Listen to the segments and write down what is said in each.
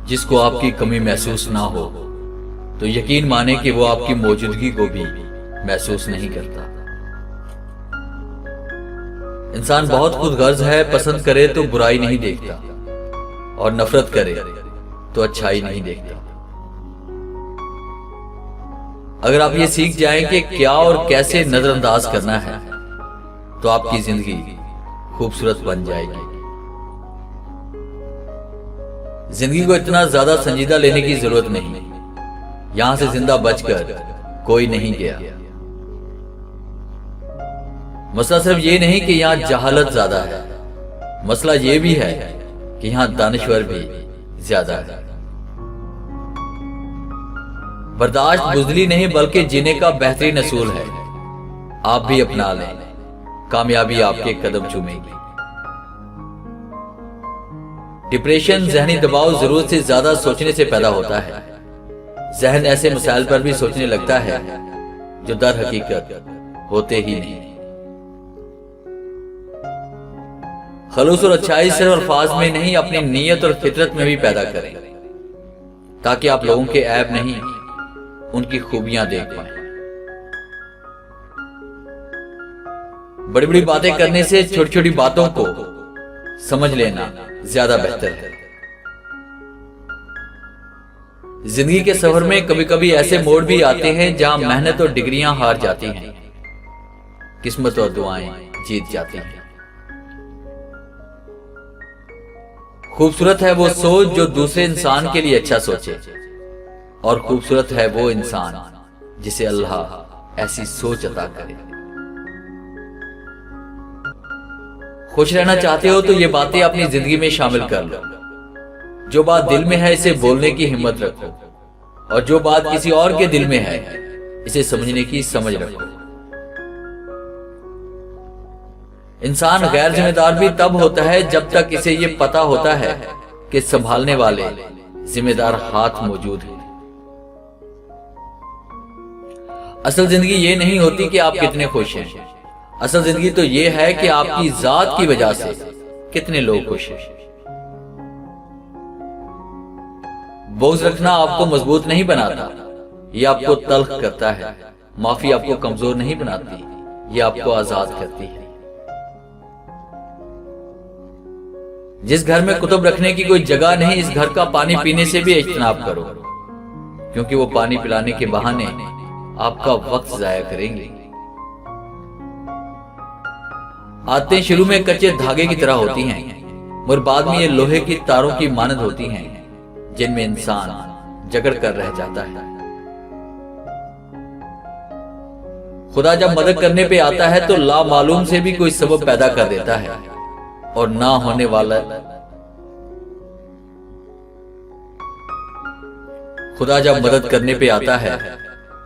जिसको आपकी कमी महसूस ना हो तो यकीन माने कि वो आपकी मौजूदगी को भी महसूस नहीं करता। इंसान बहुत खुदगर्ज है, पसंद करे तो बुराई नहीं देखता और नफरत करे तो अच्छाई नहीं देखता। अगर आप ये सीख जाएं कि क्या और कैसे नजरअंदाज करना है तो आपकी जिंदगी खूबसूरत बन जाएगी। जिंदगी को इतना ज्यादा संजीदा लेने की जरूरत नहीं। यहां से जिंदा बचकर कोई नहीं गया। मसला सिर्फ ये नहीं कि यहां जहालत ज्यादा है, मसला ये भी है कि यहां दानिश्वर भी ज्यादा है। बर्दाश्त बुज़दिली नहीं बल्कि जीने का बेहतरीन असूल है। आप भी अपना लें, कामयाबी आपके कदम चूमेगी। डिप्रेशन जहनी दबाव जरूरत से ज्यादा सोचने से पैदा होता है। जहन ऐसे मसाइल पर भी सोचने लगता है जो दर हकीकत होते ही नहीं। खलूस और अच्छाई सिर्फ अल्फाज में नहीं, अपनी नीयत और फितरत में भी पैदा करें ताकि आप लोगों के ऐब नहीं, उनकी खूबियां देख पाएं। बड़ी बड़ी बातें करने से छोटी छोटी बातों को समझ लेना ज्यादा बेहतर है। जिंदगी के सफर में कभी कभी ऐसे मोड़ भी आते हैं जहां मेहनत और डिग्रियां हार जाती हैं, किस्मत और दुआएं जीत जाती हैं। खूबसूरत है वो सोच जो दूसरे इंसान के लिए अच्छा सोचे, और खूबसूरत है वो इंसान जिसे अल्लाह ऐसी सोच अता करे। खुश रहना चाहते हो तो ये बातें अपनी जिंदगी में शामिल कर लो। जो बात दिल में है इसे बोलने की हिम्मत रखो, और जो बात किसी और के दिल में है इसे समझने की समझ रखो। इंसान गैर जिम्मेदार भी तब होता है जब तक इसे ये पता होता है कि संभालने वाले जिम्मेदार हाथ मौजूद हैं। असल जिंदगी ये नहीं होती कि आप कितने खुश हैं, असल जिंदगी तो ये है कि आपकी जात की वजह से कितने लोग खुश हैं। बोझ रखना आपको मजबूत नहीं बनाता, ये आपको तल्ख करता है। माफी आपको कमजोर नहीं बनाती, ये आपको आजाद करती है। जिस घर में कुतुब रखने की कोई जगह नहीं, इस घर का पानी पीने से भी इज्तनाब करो, क्योंकि वो पानी पिलाने के बहाने आपका वक्त जाया करेंगे। आदतें शुरू में कच्चे धागे की तरह होती हैं, मगर बाद में ये लोहे की तारों की मानद होती हैं जिनमें इंसान जकड़ कर रह जाता है। खुदा जब मदद करने पे आता है तो लामालूम से भी कोई सबब पैदा कर देता है, और ना होने वाला खुदा जब मदद करने पे आता है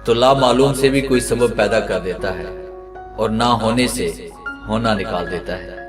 तो लामालूम से भी कोई सबब पैदा कर देता है, और ना होने से होना निकाल देता है।